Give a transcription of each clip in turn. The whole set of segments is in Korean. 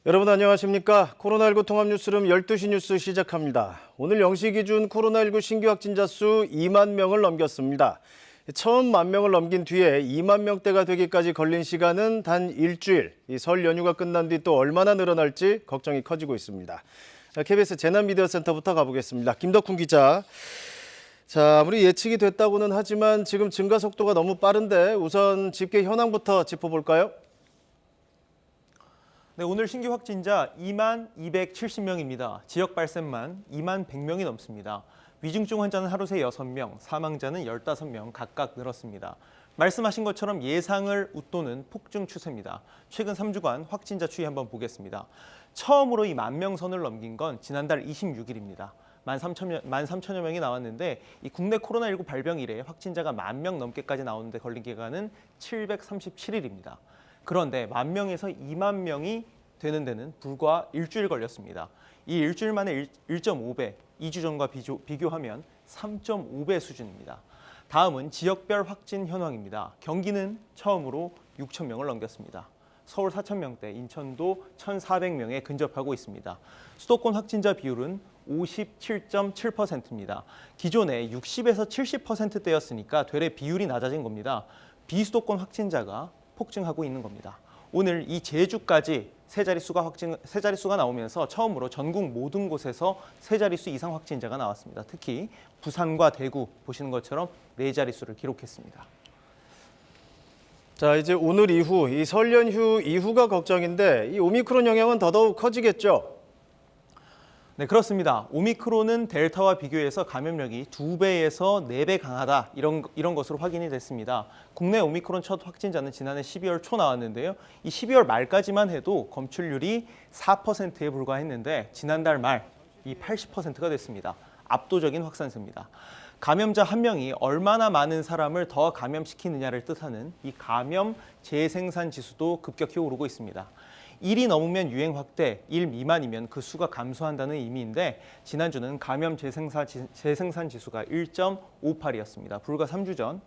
여러분 안녕하십니까? 코로나19 통합뉴스룸 12시 뉴스 시작합니다. 오늘 0시 기준 코로나19 신규 확진자 수 2만 명을 넘겼습니다. 처음 1만 명을 넘긴 뒤에 2만 명대가 되기까지 걸린 시간은 단 일주일. 설 연휴가 끝난 뒤 또 얼마나 늘어날지 걱정이 커지고 있습니다. KBS 재난미디어센터부터 가보겠습니다. 김덕훈 기자. 자, 아무리 예측이 됐다고는 하지만 지금 증가 속도가 너무 빠른데 우선 집계 현황부터 짚어볼까요? 네, 오늘 신규 확진자 2만 270명입니다. 지역 발생만 2만 100명이 넘습니다. 위중증 환자는 하루 새 6명, 사망자는 15명 각각 늘었습니다. 말씀하신 것처럼 예상을 웃도는 폭증 추세입니다. 최근 3주간 확진자 추이 한번 보겠습니다. 처음으로 이 1만 명 선을 넘긴 건 지난달 26일입니다. 13,000여 명이 나왔는데 이 국내 코로나19 발병 이래 확진자가 1만 명 넘게까지 나오는데 걸린 기간은 737일입니다. 그런데 1만 명에서 2만 명이 되는 데는 불과 일주일 걸렸습니다. 이 일주일 만에 1.5배, 2주 전과 비교하면 3.5배 수준입니다. 다음은 지역별 확진 현황입니다. 경기는 처음으로 6천 명을 넘겼습니다. 서울 4,000명대, 인천도 1,400명에 근접하고 있습니다. 수도권 확진자 비율은 57.7%입니다. 기존에 60에서 70%대였으니까 되레 비율이 낮아진 겁니다. 비수도권 확진자가 폭증하고 있는 겁니다. 오늘 이 제주까지 세 자릿수가 나오면서 처음으로 전국 모든 곳에서 세 자릿수 이상 확진자가 나왔습니다. 특히 부산과 대구 보시는 것처럼 네 자릿수를 기록했습니다. 자, 이제 오늘 이후, 이 설 연휴 이후가 걱정인데 이 오미크론 영향은 더더욱 커지겠죠? 네, 그렇습니다. 오미크론은 델타와 비교해서 감염력이 2배에서 4배 강하다 이런 것으로 확인이 됐습니다. 국내 오미크론 첫 확진자는 지난해 12월 초 나왔는데요. 이 12월 말까지만 해도 검출률이 4%에 불과했는데 지난달 말 이 80%가 됐습니다. 압도적인 확산세입니다. 감염자 한 명이 얼마나 많은 사람을 더 감염시키느냐를 뜻하는 이 감염 재생산 지수도 급격히 오르고 있습니다. 1이 넘으면 유행 확대, 1 미만이면 그 수가 감소한다는 의미인데 지난주는 감염 재생산 지수가 1.58이었습니다. 불과 3주 전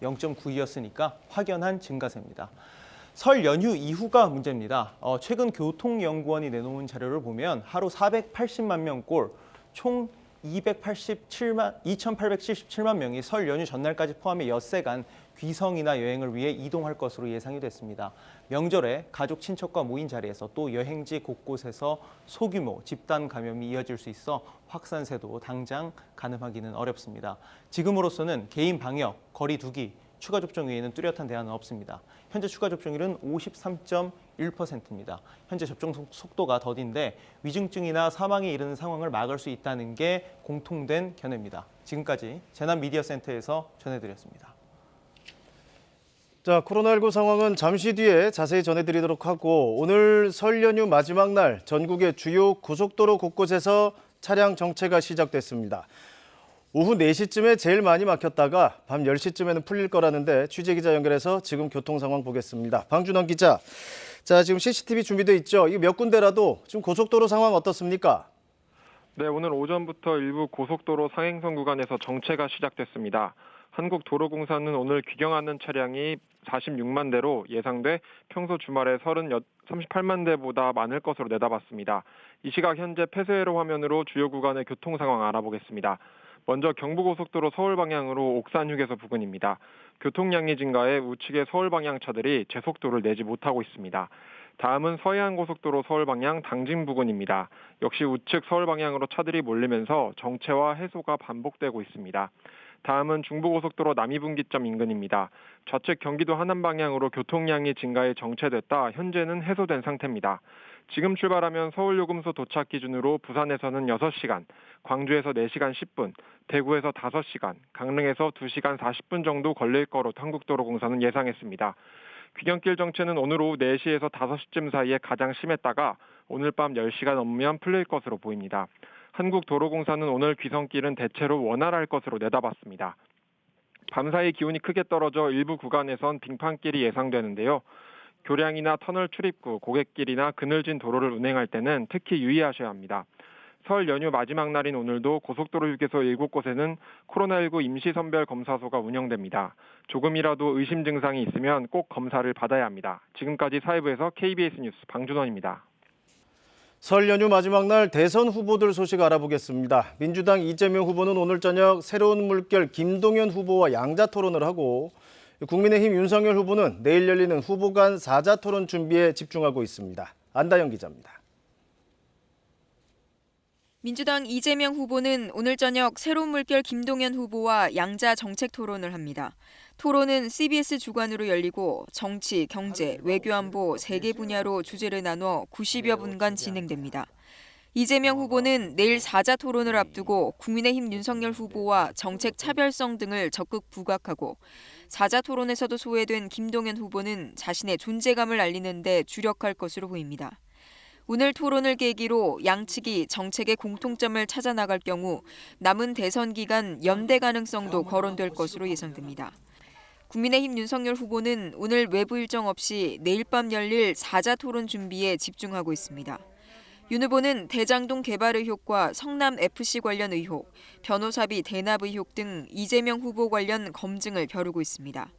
0.92였으니까 확연한 증가세입니다. 설 연휴 이후가 문제입니다. 최근 교통연구원이 내놓은 자료를 보면 하루 480만 명꼴, 총 2,877만 명이 설 연휴 전날까지 포함해 엿새간 귀성이나 여행을 위해 이동할 것으로 예상이 됐습니다. 명절에 가족 친척과 모인 자리에서 또 여행지 곳곳에서 소규모 집단 감염이 이어질 수 있어 확산세도 당장 가늠하기는 어렵습니다. 지금으로서는 개인 방역, 거리 두기, 추가 접종 외에는 뚜렷한 대안은 없습니다. 현재 추가 접종률은 53.1%입니다. 현재 접종 속도가 더딘데 위중증이나 사망에 이르는 상황을 막을 수 있다는 게 공통된 견해입니다. 지금까지 재난미디어센터에서 전해드렸습니다. 자, 코로나19 상황은 잠시 뒤에 자세히 전해드리도록 하고 오늘 설 연휴 마지막 날 전국의 주요 고속도로 곳곳에서 차량 정체가 시작됐습니다. 오후 4시쯤에 제일 많이 막혔다가 밤 10시쯤에는 풀릴 거라는데 취재기자 연결해서 지금 교통 상황 보겠습니다. 방준원 기자. 자, 지금 CCTV 준비돼 있죠? 이거 몇 군데라도 지금 고속도로 상황 어떻습니까? 네, 오늘 오전부터 일부 고속도로 상행선 구간에서 정체가 시작됐습니다. 한국도로공사는 오늘 귀경하는 차량이 46만 대로 예상돼 평소 주말에 38만 대보다 많을 것으로 내다봤습니다. 이 시각 현재 폐쇄회로 화면으로 주요 구간의 교통 상황 알아보겠습니다. 먼저 경부고속도로 서울 방향으로 옥산 휴게소 부근입니다. 교통량이 증가해 우측의 서울 방향 차들이 제속도를 내지 못하고 있습니다. 다음은 서해안고속도로 서울 방향 당진 부근입니다. 역시 우측 서울 방향으로 차들이 몰리면서 정체와 해소가 반복되고 있습니다. 다음은 중부고속도로 남이분기점 인근입니다. 좌측 경기도 하남 방향으로 교통량이 증가해 정체됐다 현재는 해소된 상태입니다. 지금 출발하면 서울요금소 도착 기준으로 부산에서는 6시간, 광주에서 4시간 10분, 대구에서 5시간, 강릉에서 2시간 40분 정도 걸릴 거로 한국도로공사는 예상했습니다. 귀경길 정체는 오늘 오후 4시에서 5시쯤 사이에 가장 심했다가 오늘 밤 10시가 넘으면 풀릴 것으로 보입니다. 한국도로공사는 오늘 귀성길은 대체로 원활할 것으로 내다봤습니다. 밤사이 기온이 크게 떨어져 일부 구간에선 빙판길이 예상되는데요. 교량이나 터널 출입구, 고갯길이나 그늘진 도로를 운행할 때는 특히 유의하셔야 합니다. 설 연휴 마지막 날인 오늘도 고속도로 휴게소 7곳에는 코로나19 임시선별검사소가 운영됩니다. 조금이라도 의심 증상이 있으면 꼭 검사를 받아야 합니다. 지금까지 사회부에서 KBS 뉴스 방준원입니다. 설 연휴 마지막 날 대선 후보들 소식 알아보겠습니다. 민주당 이재명 후보는 오늘 저녁 새로운 물결 김동연 후보와 양자 토론을 하고 국민의힘 윤석열 후보는 내일 열리는 후보 간 4자 토론 준비에 집중하고 있습니다. 안다영 기자입니다. 민주당 이재명 후보는 오늘 저녁 새로운 물결 김동연 후보와 양자 정책 토론을 합니다. 토론은 CBS 주관으로 열리고 정치, 경제, 외교안보 3개 분야로 주제를 나눠 90여 분간 진행됩니다. 이재명 후보는 내일 4자 토론을 앞두고 국민의힘 윤석열 후보와 정책 차별성 등을 적극 부각하고 4자 토론에서도 소외된 김동연 후보는 자신의 존재감을 알리는 데 주력할 것으로 보입니다. 오늘 토론을 계기로 양측이 정책의 공통점을 찾아 나갈 경우 남은 대선 기간 연대 가능성도 거론될 것으로 예상됩니다. 국민의힘 윤석열 후보는 오늘 외부 일정 없이 내일 밤 열릴 4자 토론 준비에 집중하고 있습니다. 윤 후보는 대장동 개발 의혹과 성남FC 관련 의혹, 변호사비 대납 의혹 등 이재명 후보 관련 검증을 벼르고 있습니다.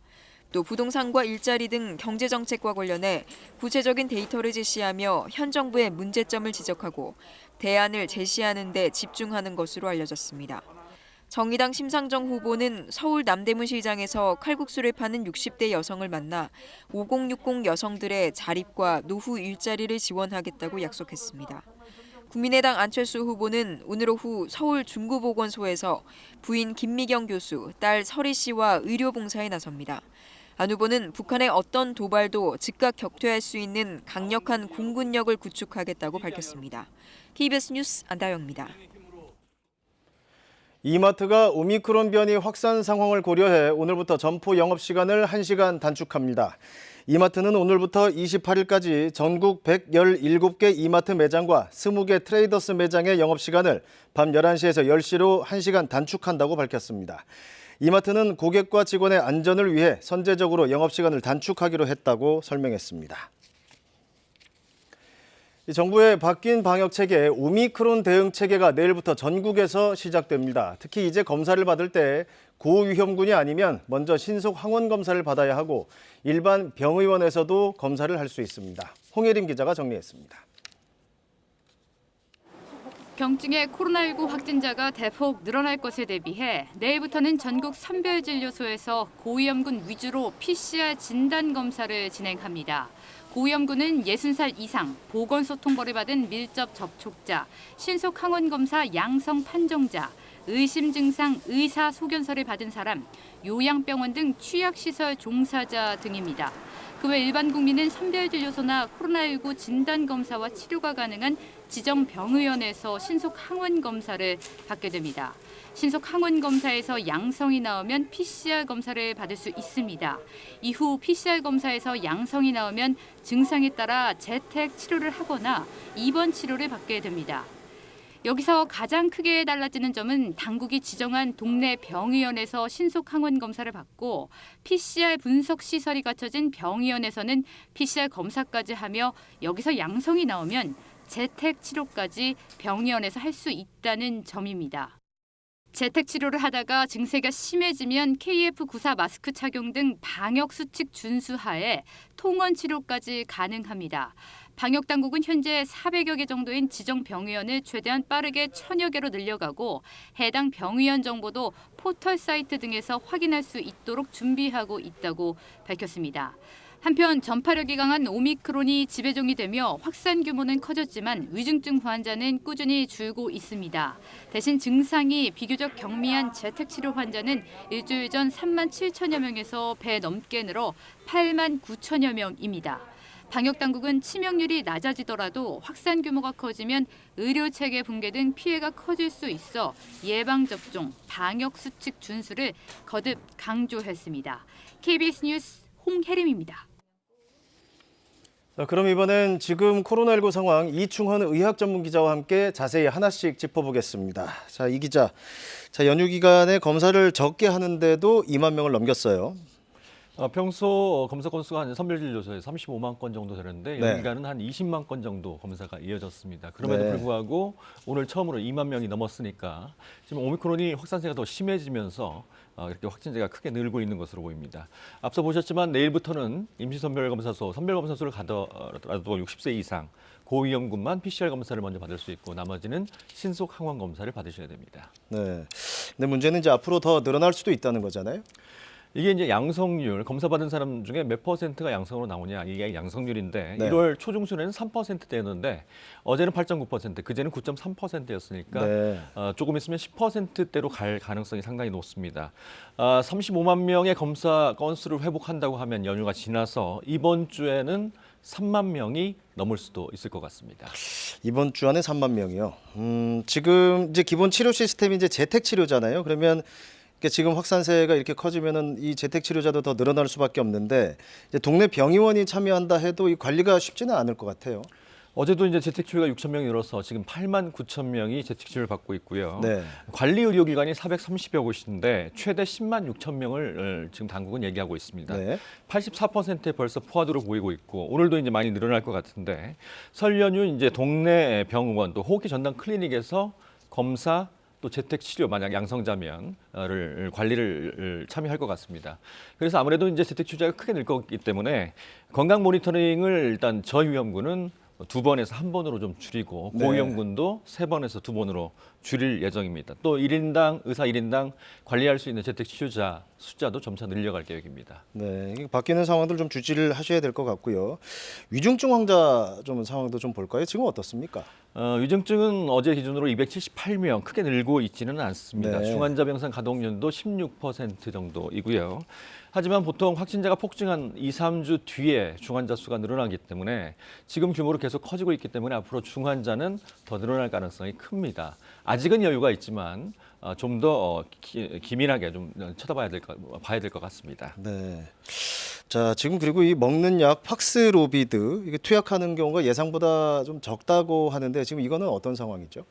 또 부동산과 일자리 등 경제정책과 관련해 구체적인 데이터를 제시하며 현 정부의 문제점을 지적하고 대안을 제시하는 데 집중하는 것으로 알려졌습니다. 정의당 심상정 후보는 서울 남대문 시장에서 칼국수를 파는 60대 여성을 만나 5060 여성들의 자립과 노후 일자리를 지원하겠다고 약속했습니다. 국민의당 안철수 후보는 오늘 오후 서울 중구보건소에서 부인 김미경 교수, 딸 설희 씨와 의료봉사에 나섭니다. 안 후보는 북한의 어떤 도발도 즉각 격퇴할 수 있는 강력한 공군력을 구축하겠다고 밝혔습니다. KBS 뉴스 안다영입니다. 이마트가 오미크론 변이 확산 상황을 고려해 오늘부터 점포 영업시간을 1시간 단축합니다. 이마트는 오늘부터 28일까지 전국 117개 이마트 매장과 20개 트레이더스 매장의 영업시간을 밤 11시에서 10시로 1시간 단축한다고 밝혔습니다. 이마트는 고객과 직원의 안전을 위해 선제적으로 영업시간을 단축하기로 했다고 설명했습니다. 정부의 바뀐 방역체계 오미크론 대응체계가 내일부터 전국에서 시작됩니다. 특히 이제 검사를 받을 때 고위험군이 아니면 먼저 신속 항원 검사를 받아야 하고 일반 병의원에서도 검사를 할 수 있습니다. 홍예림 기자가 정리했습니다. 경증의 코로나19 확진자가 대폭 늘어날 것에 대비해 내일부터는 전국 선별진료소에서 고위험군 위주로 PCR 진단 검사를 진행합니다. 고위험군은 60살 이상, 보건소통보를 받은 밀접 접촉자, 신속 항원 검사 양성 판정자, 의심 증상 의사 소견서를 받은 사람, 요양병원 등 취약시설 종사자 등입니다. 그 외 일반 국민은 선별진료소나 코로나19 진단검사와 치료가 가능한 지정 병의원에서 신속 항원 검사를 받게 됩니다. 신속 항원 검사에서 양성이 나오면 PCR 검사를 받을 수 있습니다. 이후 PCR 검사에서 양성이 나오면 증상에 따라 재택 치료를 하거나 입원 치료를 받게 됩니다. 여기서 가장 크게 달라지는 점은 당국이 지정한 동네 병의원에서 신속 항원 검사를 받고 PCR 분석 시설이 갖춰진 병의원에서는 PCR 검사까지 하며 여기서 양성이 나오면 재택 치료까지 병의원에서 할 수 있다는 점입니다. 재택 치료를 하다가 증세가 심해지면 KF94 마스크 착용 등 방역 수칙 준수하에 통원 치료까지 가능합니다. 방역당국은 현재 400여 개 정도인 지정 병의원을 최대한 빠르게 1000여 개로 늘려가고 해당 병의원 정보도 포털 사이트 등에서 확인할 수 있도록 준비하고 있다고 밝혔습니다. 한편 전파력이 강한 오미크론이 지배종이 되며 확산 규모는 커졌지만 위중증 환자는 꾸준히 줄고 있습니다. 대신 증상이 비교적 경미한 재택치료 환자는 일주일 전 3만 7천여 명에서 배 넘게 늘어 8만 9천여 명입니다. 방역당국은 치명률이 낮아지더라도 확산 규모가 커지면 의료체계 붕괴 등 피해가 커질 수 있어 예방접종, 방역수칙 준수를 거듭 강조했습니다. KBS 뉴스 홍혜림입니다. 자, 그럼 이번엔 지금 코로나19 상황 이충헌 의학 전문 기자와 함께 자세히 하나씩 짚어보겠습니다. 자, 이 기자, 연휴 기간에 검사를 적게 하는데도 2만 명을 넘겼어요. 평소 검사 건수가 한 선별진료소에서 35만 건 정도 되는데 네. 연간은 한 20만 건 정도 검사가 이어졌습니다. 그럼에도 네. 불구하고 오늘 처음으로 2만 명이 넘었으니까 지금 오미크론이 확산세가 더 심해지면서 이렇게 확진자가 크게 늘고 있는 것으로 보입니다. 앞서 보셨지만 내일부터는 임시선별검사소, 선별검사소를 가더라도 60세 이상 고위험군만 PCR 검사를 먼저 받을 수 있고 나머지는 신속 항원 검사를 받으셔야 됩니다. 네. 근데 문제는 이제 앞으로 더 늘어날 수도 있다는 거잖아요. 이게 이제 양성률, 검사 받은 사람 중에 몇 퍼센트가 양성으로 나오냐, 이게 양성률인데 네. 1월 초중순에는 3%대였는데 어제는 8.9%, 그제는 9.3%였으니까 네. 조금 있으면 10%대로 갈 가능성이 상당히 높습니다. 35만 명의 검사 건수를 회복한다고 하면 연휴가 지나서 이번 주에는 3만 명이 넘을 수도 있을 것 같습니다. 이번 주 안에 3만 명이요. 지금 이제 기본 치료 시스템이 이제 재택 치료잖아요. 그러면 그러니까 지금 확산세가 이렇게 커지면은 이 재택 치료자도 더 늘어날 수밖에 없는데 이제 동네 병의원이 참여한다 해도 이 관리가 쉽지는 않을 것 같아요. 어제도 이제 재택치료가 6천 명이 늘어서 지금 8만 9천 명이 재택치료를 받고 있고요. 네. 관리 의료기관이 430여 곳인데 최대 10만 6천 명을 지금 당국은 얘기하고 있습니다. 네. 84%에 벌써 포화도로 보이고 있고 오늘도 이제 많이 늘어날 것 같은데 설 연휴 이제 동네 병원 또 호흡기 전담 클리닉에서 검사 또 재택 치료 만약 양성자면을 관리를 참여할 것 같습니다. 그래서 아무래도 이제 재택 치료자가 크게 늘 거기 때문에 건강 모니터링을 일단 저위험군은 2번에서 1번으로 좀 줄이고 네. 고위험군도 3번에서 2번으로 줄일 예정입니다. 또 1인당 의사 1인당 관리할 수 있는 재택 치료자 숫자도 점차 늘려갈 계획입니다. 네, 이게 바뀌는 상황들 좀 주지를 하셔야 될 것 같고요. 위중증 환자 좀 상황도 좀 볼까요? 지금 어떻습니까? 위중증은 어제 기준으로 278명, 크게 늘고 있지는 않습니다. 네. 중환자 병상 가동률도 16% 정도이고요. 하지만 보통 확진자가 폭증한 2, 3주 뒤에 중환자 수가 늘어나기 때문에 지금 규모로 계속 커지고 있기 때문에 앞으로 중환자는 더 늘어날 가능성이 큽니다. 아직은 여유가 있지만 좀 더 기민하게 좀 봐야 될 것 같습니다. 네. 자, 지금 그리고 이 먹는 약 팍스로비드 이게 투약하는 경우가 예상보다 좀 적다고 하는데 지금 이거는 어떤 상황이죠?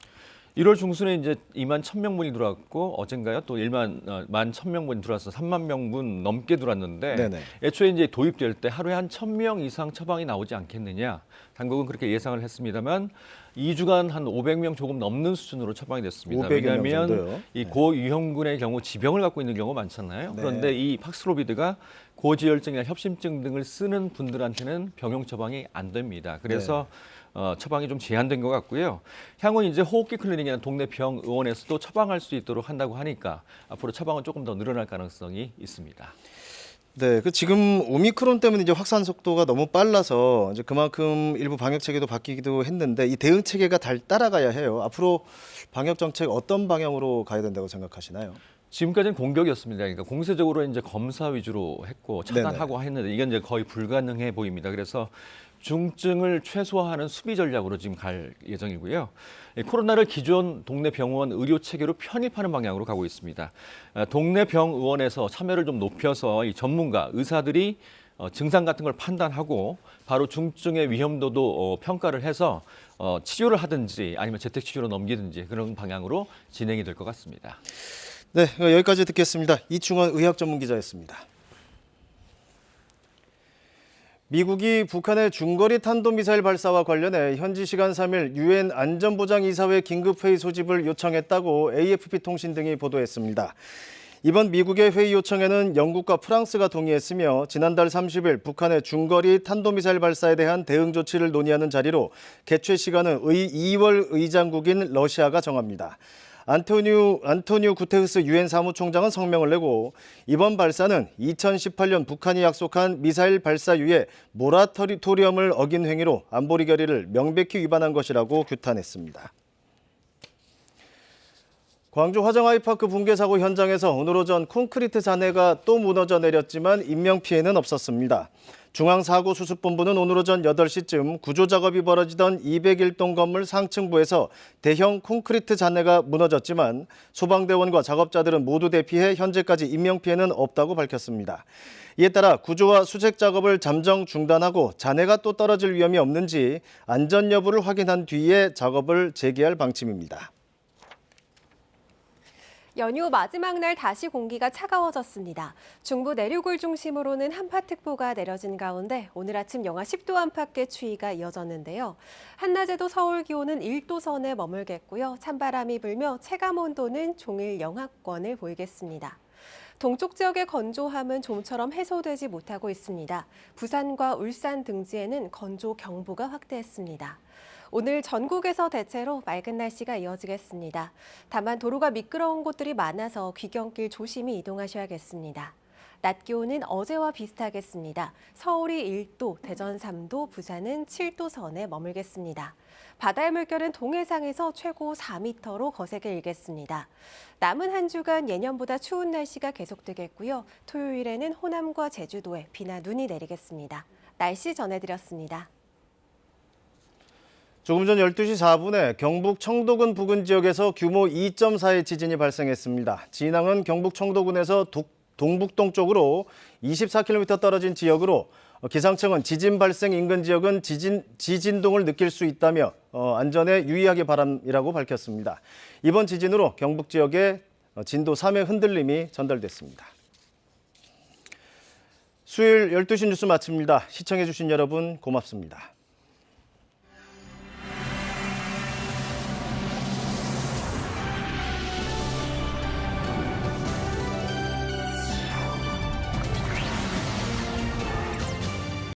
1월 중순에 이제 2만 1,000명분이 들어왔고 어젠가요 또 1만 1,000명분이 들어와서 3만 명분 넘게 들어왔는데 네네. 애초에 이제 도입될 때 하루에 한 1,000명 이상 처방이 나오지 않겠느냐 당국은 그렇게 예상을 했습니다만 2주간 한 500명 조금 넘는 수준으로 처방이 됐습니다. 500여 명 왜냐하면 정도요? 이 고위험군의 경우 지병을 갖고 있는 경우가 많잖아요. 네. 그런데 이 팍스로비드가 고지혈증이나 협심증 등을 쓰는 분들한테는 병용 처방이 안 됩니다. 그래서 처방이 좀 제한된 것 같고요. 향후 이제 호흡기 클리닉이나 동네 병의원에서도 처방할 수 있도록 한다고 하니까 앞으로 처방은 조금 더 늘어날 가능성이 있습니다. 네, 그 지금 오미크론 때문에 이제 확산 속도가 너무 빨라서 이제 그만큼 일부 방역 체계도 바뀌기도 했는데 이 대응 체계가 따라가야 해요. 앞으로 방역 정책 어떤 방향으로 가야 된다고 생각하시나요? 지금까지는 공격이었습니다. 그러니까 공세적으로 이제 검사 위주로 했고 차단하고 했는데 이건 이제 거의 불가능해 보입니다. 그래서 중증을 최소화하는 수비 전략으로 지금 갈 예정이고요. 코로나를 기존 동네 병원 의료 체계로 편입하는 방향으로 가고 있습니다. 동네 병의원에서 참여를 좀 높여서 이 전문가 의사들이 증상 같은 걸 판단하고 바로 중증의 위험도도 평가를 해서 치료를 하든지 아니면 재택 치료로 넘기든지 그런 방향으로 진행이 될 것 같습니다. 네, 여기까지 듣겠습니다. 이충원 의학 전문 기자였습니다. 미국이 북한의 중거리 탄도미사일 발사와 관련해 현지 시간 3일 유엔 안전보장이사회 긴급회의 소집을 요청했다고 AFP 통신 등이 보도했습니다. 이번 미국의 회의 요청에는 영국과 프랑스가 동의했으며 지난달 30일 북한의 중거리 탄도미사일 발사에 대한 대응 조치를 논의하는 자리로 개최 시간은 2월 의장국인 러시아가 정합니다. 안토니우 구테르스 유엔 사무총장은 성명을 내고 이번 발사는 2018년 북한이 약속한 미사일 발사유예 모라토리엄을 어긴 행위로 안보리 결의를 명백히 위반한 것이라고 규탄했습니다. 광주 화정 아이파크 붕괴 사고 현장에서 오늘 오전 콘크리트 잔해가 또 무너져 내렸지만 인명피해는 없었습니다. 중앙사고수습본부는 오늘 오전 8시쯤 구조작업이 벌어지던 201동 건물 상층부에서 대형 콘크리트 잔해가 무너졌지만 소방대원과 작업자들은 모두 대피해 현재까지 인명피해는 없다고 밝혔습니다. 이에 따라 구조와 수색 작업을 잠정 중단하고 잔해가 또 떨어질 위험이 없는지 안전 여부를 확인한 뒤에 작업을 재개할 방침입니다. 연휴 마지막 날 다시 공기가 차가워졌습니다. 중부 내륙을 중심으로는 한파특보가 내려진 가운데 오늘 아침 영하 10도 안팎의 추위가 이어졌는데요. 한낮에도 서울 기온은 1도 선에 머물겠고요. 찬바람이 불며 체감온도는 종일 영하권을 보이겠습니다. 동쪽 지역의 건조함은 좀처럼 해소되지 못하고 있습니다. 부산과 울산 등지에는 건조 경보가 확대했습니다. 오늘 전국에서 대체로 맑은 날씨가 이어지겠습니다. 다만 도로가 미끄러운 곳들이 많아서 귀경길 조심히 이동하셔야겠습니다. 낮 기온은 어제와 비슷하겠습니다. 서울이 1도, 대전 3도, 부산은 7도 선에 머물겠습니다. 바다의 물결은 동해상에서 최고 4m로 거세게 일겠습니다. 남은 한 주간 예년보다 추운 날씨가 계속되겠고요. 토요일에는 호남과 제주도에 비나 눈이 내리겠습니다. 날씨 전해드렸습니다. 조금 전 12시 4분에 경북 청도군 부근 지역에서 규모 2.4의 지진이 발생했습니다. 진앙은 경북 청도군에서 동북동쪽으로 24km 떨어진 지역으로 기상청은 지진 발생 인근 지역은 지진동을 느낄 수 있다며 안전에 유의하기 바람이라고 밝혔습니다. 이번 지진으로 경북 지역에 진도 3의 흔들림이 전달됐습니다. 수요일 12시 뉴스 마칩니다. 시청해주신 여러분 고맙습니다.